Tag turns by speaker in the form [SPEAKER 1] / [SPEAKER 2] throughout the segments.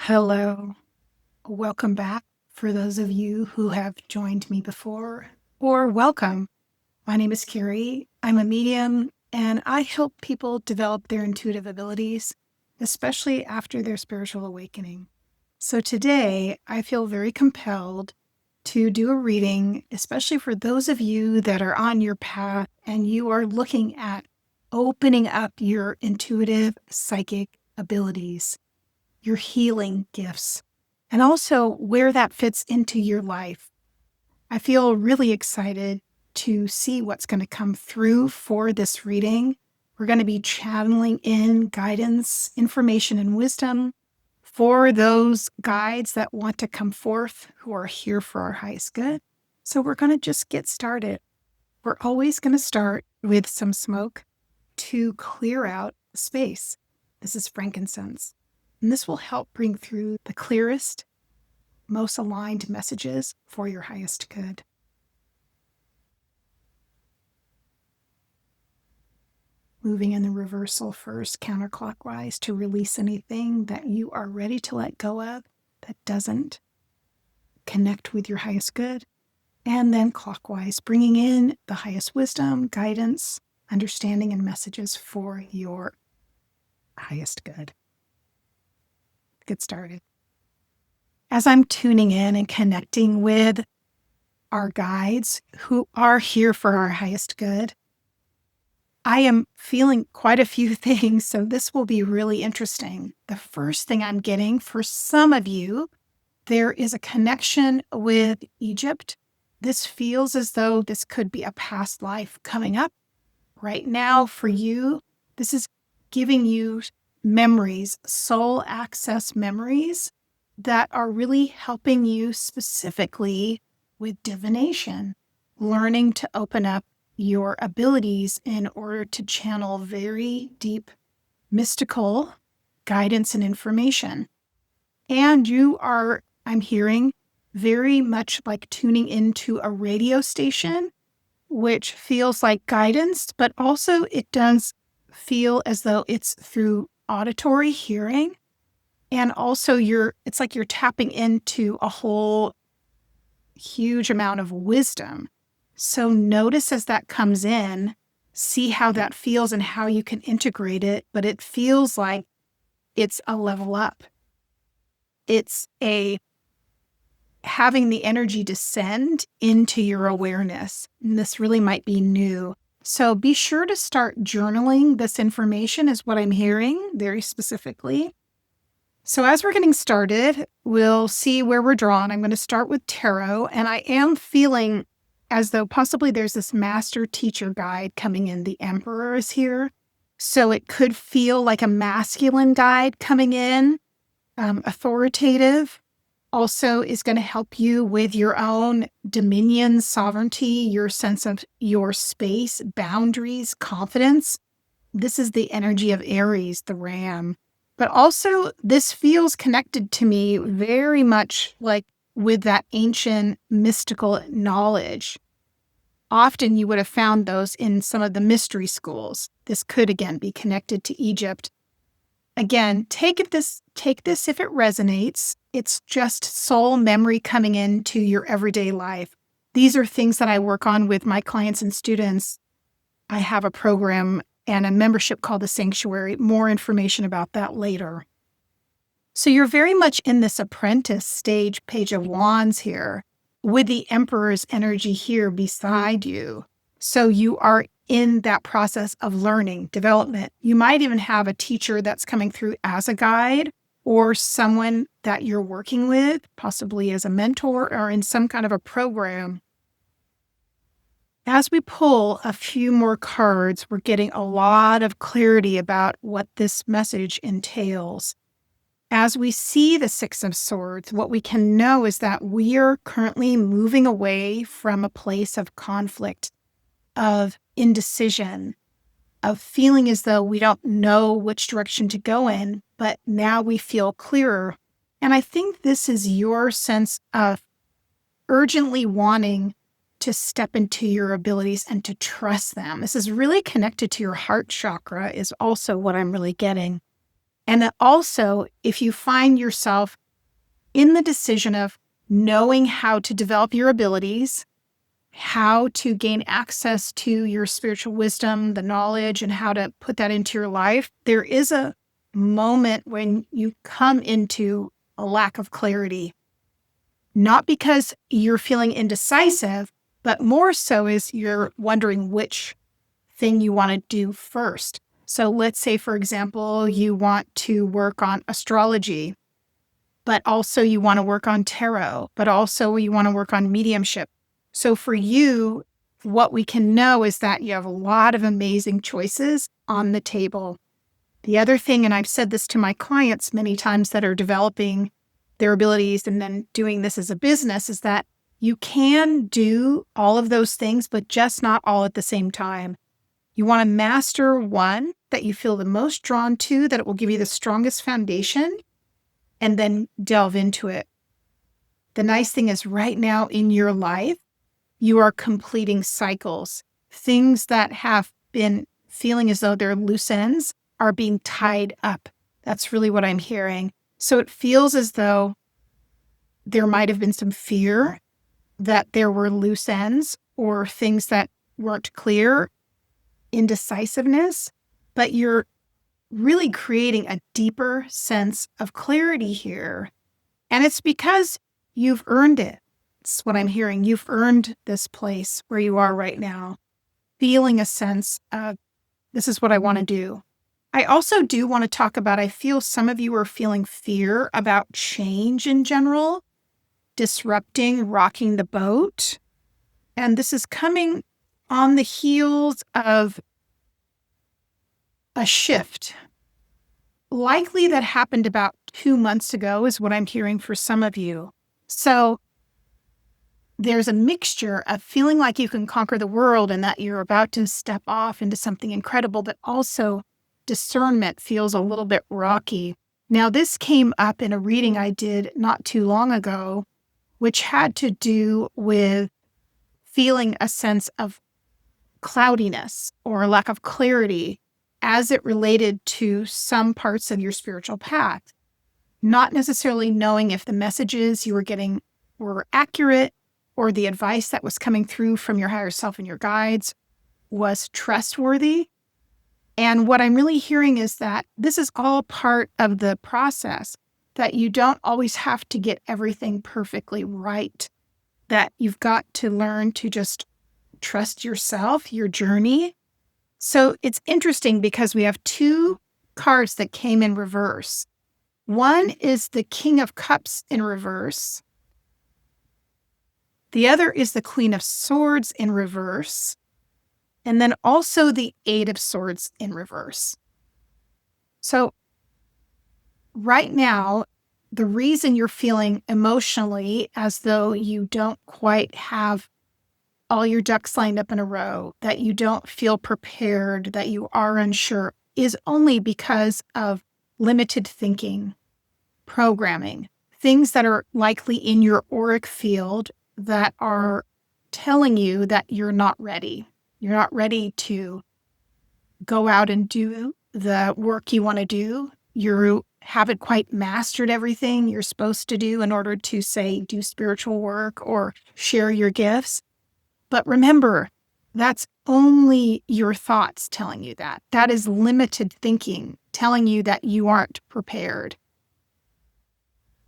[SPEAKER 1] Hello, welcome back for those of you who have joined me before, or welcome. My name is Carrie. I'm a medium and I help people develop their intuitive abilities, especially after their spiritual awakening. So today I feel very compelled to do a reading, especially for those of you that are on your path and you are looking at opening up your intuitive psychic abilities, your healing gifts, and also where that fits into your life. I feel really excited to see what's going to come through for this reading. We're going to be channeling in guidance, information, and wisdom for those guides that want to come forth who are here for our highest good. So we're going to just get started. We're always going to start with some smoke to clear out space. This is frankincense. And this will help bring through the clearest, most aligned messages for your highest good. Moving in the reversal first, counterclockwise, to release anything that you are ready to let go of that doesn't connect with your highest good. And then clockwise, bringing in the highest wisdom, guidance, understanding, and messages for your highest good. Get started. As I'm tuning in and connecting with our guides who are here for our highest good, I am feeling quite a few things, so this will be really interesting. The first thing I'm getting for some of you, there is a connection with Egypt. This feels as though this could be a past life coming up. Right now, for you, this is giving you memories, soul access memories that are really helping you specifically with divination, learning to open up your abilities in order to channel very deep mystical guidance and information. And you are, I'm hearing, very much like tuning into a radio station, which feels like guidance, but also it does feel as though it's through auditory hearing. And also it's like you're tapping into a whole huge amount of wisdom. So notice as that comes in, see how that feels and how you can integrate it. But it feels like it's a level up. It's having the energy descend into your awareness. And this really might be new. So be sure to start journaling this information, is what I'm hearing very specifically. So as we're getting started, we'll see where we're drawn. I'm going to start with tarot, and I am feeling as though possibly there's this master teacher guide coming in. The Emperor is here. So it could feel like a masculine guide coming in, authoritative. Also is going to help you with your own dominion, sovereignty, your sense of your space, boundaries, confidence. This is the energy of Aries, the ram. But also, this feels connected to me very much like with that ancient mystical knowledge. Often you would have found those in some of the mystery schools. This could, again, be connected to Egypt. Again, take this if it resonates. It's just soul memory coming into your everyday life. These are things that I work on with my clients and students. I have a program and a membership called The Sanctuary. More information about that later. So you're very much in this apprentice stage, Page of Wands here, with the Emperor's energy here beside you. So you are in that process of learning, development. You might even have a teacher that's coming through as a guide or someone that you're working with, possibly as a mentor or in some kind of a program. As we pull a few more cards, we're getting a lot of clarity about what this message entails. As we see the Six of Swords, what we can know is that we are currently moving away from a place of conflict, of indecision, of feeling as though we don't know which direction to go in, but now we feel clearer. And I think this is your sense of urgently wanting to step into your abilities and to trust them. This is really connected to your heart chakra, is also what I'm really getting. And then also, if you find yourself in the decision of knowing how to develop your abilities, how to gain access to your spiritual wisdom, the knowledge, and how to put that into your life, there is a moment when you come into a lack of clarity. Not because you're feeling indecisive, but more so is you're wondering which thing you want to do first. So let's say, for example, you want to work on astrology, but also you want to work on tarot, but also you want to work on mediumship. So for you, what we can know is that you have a lot of amazing choices on the table. The other thing, and I've said this to my clients many times that are developing their abilities and then doing this as a business, is that you can do all of those things, but just not all at the same time. You want to master one that you feel the most drawn to, that it will give you the strongest foundation, and then delve into it. The nice thing is right now in your life, you are completing cycles. Things that have been feeling as though they're loose ends are being tied up. That's really what I'm hearing. So it feels as though there might have been some fear that there were loose ends or things that weren't clear, indecisiveness, but you're really creating a deeper sense of clarity here. And it's because you've earned it. It's what I'm hearing. You've earned this place where you are right now, feeling a sense of, this is what I want to do. I also do want to talk about, I feel some of you are feeling fear about change in general, disrupting, rocking the boat. And this is coming on the heels of a shift. Likely that happened about 2 months ago is what I'm hearing for some of you. So there's a mixture of feeling like you can conquer the world and that you're about to step off into something incredible, but also discernment feels a little bit rocky. Now, this came up in a reading I did not too long ago, which had to do with feeling a sense of cloudiness or lack of clarity as it related to some parts of your spiritual path. Not necessarily knowing if the messages you were getting were accurate or the advice that was coming through from your higher self and your guides was trustworthy. And what I'm really hearing is that this is all part of the process, that you don't always have to get everything perfectly right, that you've got to learn to just trust yourself, your journey. So it's interesting because we have two cards that came in reverse. One is the King of Cups in reverse. The other is the Queen of Swords in reverse. And then also the Eight of Swords in reverse. So right now, the reason you're feeling emotionally as though you don't quite have all your ducks lined up in a row, that you don't feel prepared, that you are unsure, is only because of limited thinking, programming, things that are likely in your auric field that are telling you that you're not ready. You're not ready to go out and do the work you want to do. You haven't quite mastered everything you're supposed to do in order to, say, do spiritual work or share your gifts. But remember, that's only your thoughts telling you that. That is limited thinking telling you that you aren't prepared.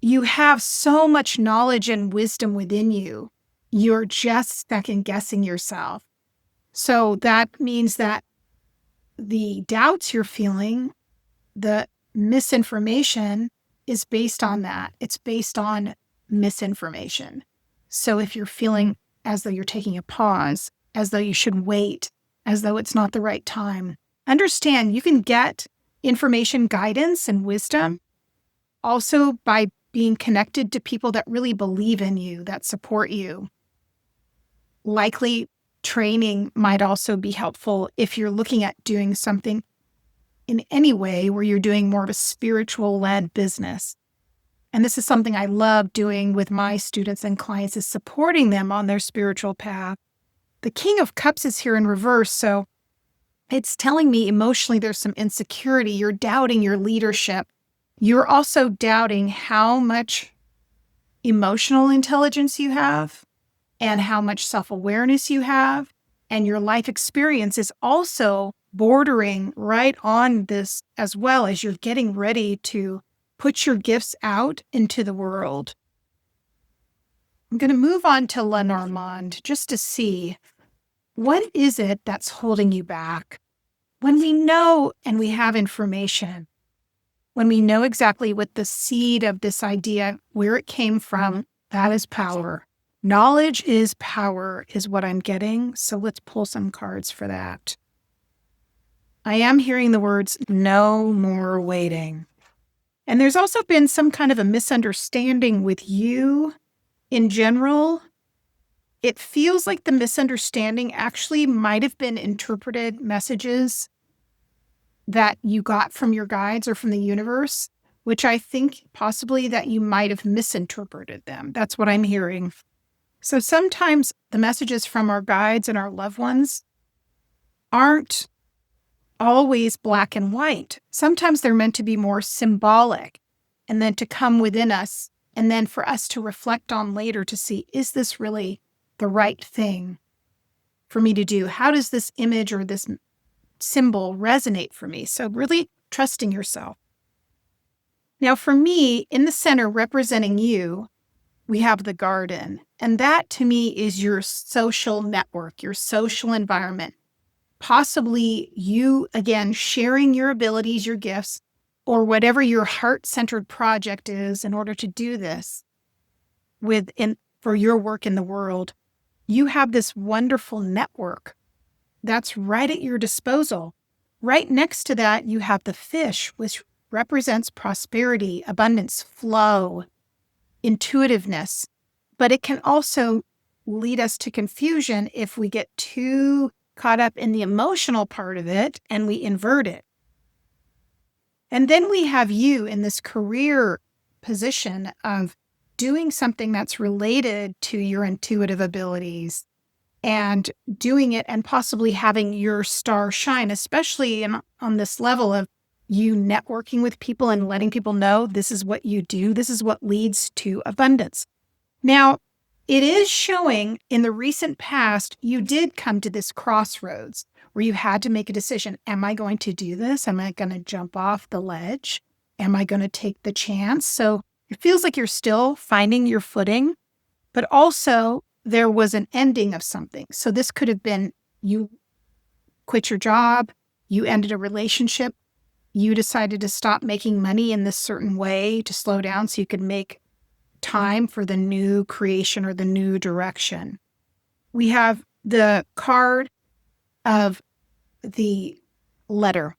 [SPEAKER 1] You have so much knowledge and wisdom within you. You're just second guessing yourself. So that means that the doubts you're feeling, the misinformation is based on that. It's based on misinformation. So if you're feeling as though you're taking a pause, as though you should wait, as though it's not the right time, understand you can get information, guidance, and wisdom also by being connected to people that really believe in you, that support you. Likely training might also be helpful if you're looking at doing something in any way where you're doing more of a spiritual-led business. And this is something I love doing with my students and clients, is supporting them on their spiritual path. The King of Cups is here in reverse, so It's telling me emotionally there's some insecurity. You're doubting your leadership. You're also doubting how much emotional intelligence you have and how much self-awareness you have. And your life experience is also bordering right on this, as well as you're getting ready to put your gifts out into the world. I'm going to move on to Lenormand just to see, what is it that's holding you back? When we know and we have information, when we know exactly what the seed of this idea, where it came from, that is power. Knowledge is power, is what I'm getting. So let's pull some cards for that. I am hearing the words, no more waiting. And there's also been some kind of a misunderstanding with you in general. It feels like the misunderstanding actually might have been interpreted messages that you got from your guides or from the universe, which I think possibly that you might have misinterpreted them. That's what I'm hearing. So sometimes the messages from our guides and our loved ones aren't always black and white. Sometimes they're meant to be more symbolic and then to come within us and then for us to reflect on later to see, is this really the right thing for me to do? How does this image or this symbol resonate for me? So really trusting yourself. Now for me, in the center representing you, we have the garden. And that to me is your social network, your social environment. Possibly you, again, sharing your abilities, your gifts, or whatever your heart-centered project is in order to do this for your work in the world. You have this wonderful network that's right at your disposal. Right next to that, you have the fish, which represents prosperity, abundance, flow, intuitiveness. But it can also lead us to confusion if we get too caught up in the emotional part of it and we invert it. And then we have you in this career position of doing something that's related to your intuitive abilities and doing it and possibly having your star shine, especially on this level of you networking with people and letting people know this is what you do. This is what leads to abundance. Now, it is showing in the recent past, you did come to this crossroads where you had to make a decision. Am I going to do this? Am I going to jump off the ledge? Am I going to take the chance? So it feels like you're still finding your footing, but also there was an ending of something. So this could have been you quit your job, you ended a relationship, you decided to stop making money in this certain way to slow down so you could make time for the new creation or the new direction. We have the card of the letter.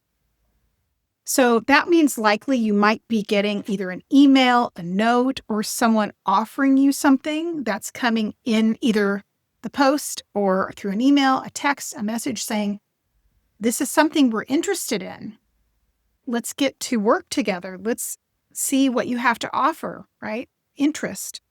[SPEAKER 1] So that means likely you might be getting either an email, a note, or someone offering you something that's coming in either the post or through an email, a text, a message saying, this is something we're interested in. Let's get to work together. Let's see what you have to offer, right? Interest.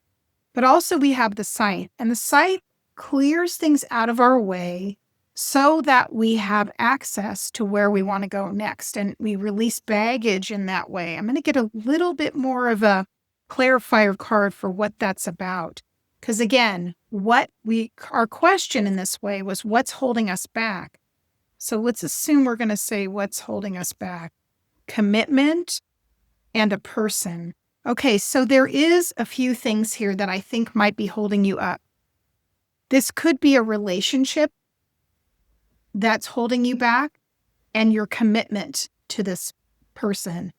[SPEAKER 1] But also we have the scythe, and the scythe clears things out of our way so that we have access to where we want to go next. And we release baggage in that way. I'm going to get a little bit more of a clarifier card for what that's about. Because again, our question in this way was what's holding us back? So let's assume we're going to say what's holding us back. Commitment and a person. Okay, so there is a few things here that I think might be holding you up. This could be a relationship that's holding you back and your commitment to this person.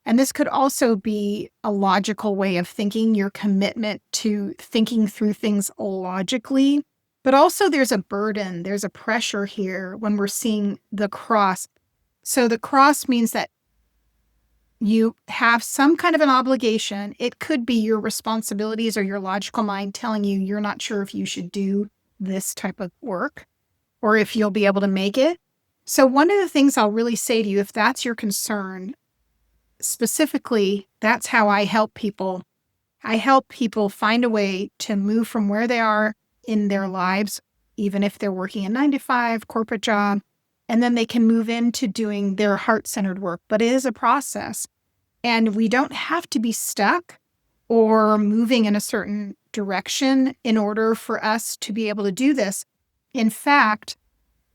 [SPEAKER 1] And this could also be a logical way of thinking, your commitment to thinking through things logically. But also there's a burden, there's a pressure here when we're seeing the cross. So the cross means that you have some kind of an obligation. It could be your responsibilities or your logical mind telling you you're not sure if you should do this type of work or if you'll be able to make it. So one of the things I'll really say to you, if that's your concern, specifically, that's how I help people. I help people find a way to move from where they are in their lives, even if they're working a 9-to-5 corporate job, and then they can move into doing their heart-centered work. But it is a process, and we don't have to be stuck or moving in a certain direction in order for us to be able to do this. In fact,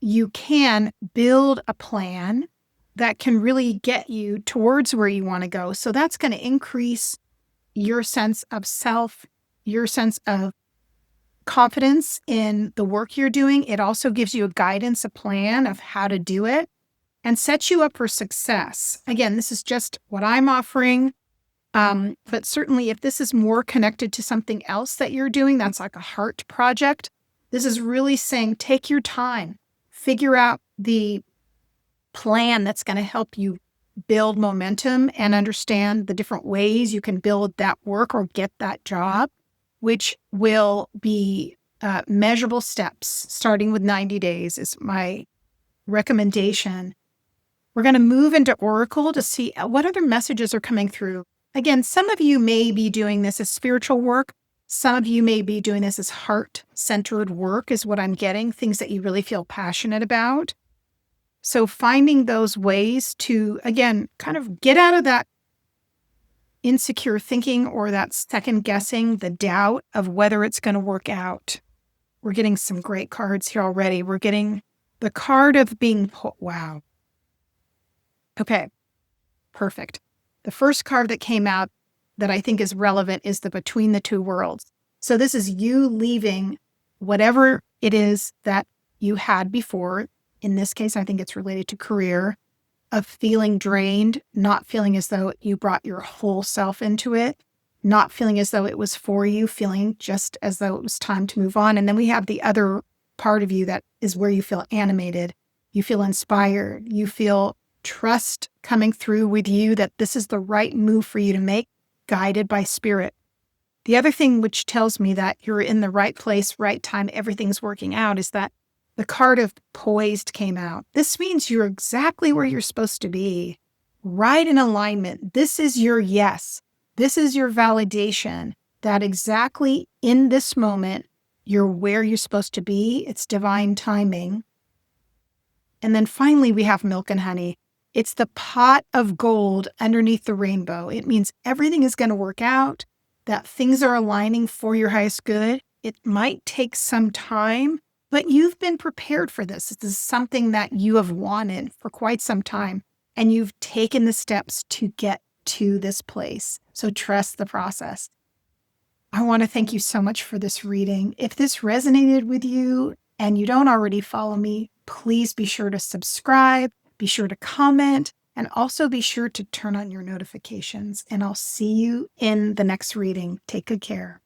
[SPEAKER 1] you can build a plan that can really get you towards where you want to go. So that's going to increase your sense of self, your sense of confidence in the work you're doing. It also gives you a guidance, a plan of how to do it, and sets you up for success. Again, this is just what I'm offering. But certainly if this is more connected to something else that you're doing, that's like a heart project, this is really saying, take your time, figure out the plan that's going to help you build momentum and understand the different ways you can build that work or get that job, which will be measurable steps, starting with 90 days is my recommendation. We're going to move into Oracle to see what other messages are coming through. Again, some of you may be doing this as spiritual work. Some of you may be doing this as heart-centered work is what I'm getting, things that you really feel passionate about. So finding those ways to, again, kind of get out of that insecure thinking or that second guessing, the doubt of whether it's going to work out. We're getting some great cards here already. We're getting the card of being, wow. Okay, perfect. The first card that came out that I think is relevant is the Between the Two Worlds. So this is you leaving whatever it is that you had before. In this case, I think it's related to career, of feeling drained, not feeling as though you brought your whole self into it, not feeling as though it was for you, feeling just as though it was time to move on. And then we have the other part of you that is where you feel animated, you feel inspired, you feel trust coming through with you that this is the right move for you to make, guided by spirit. The other thing which tells me that you're in the right place, right time, everything's working out is that the card of poised came out. This means you're exactly where you're supposed to be, right in alignment. This is your yes. This is your validation that exactly in this moment, you're where you're supposed to be. It's divine timing. And then finally, we have milk and honey. It's the pot of gold underneath the rainbow. It means everything is going to work out, that things are aligning for your highest good. It might take some time, but you've been prepared for this. This is something that you have wanted for quite some time, and you've taken the steps to get to this place. So trust the process. I want to thank you so much for this reading. If this resonated with you and you don't already follow me, please be sure to subscribe, be sure to comment, and also be sure to turn on your notifications. And I'll see you in the next reading. Take good care.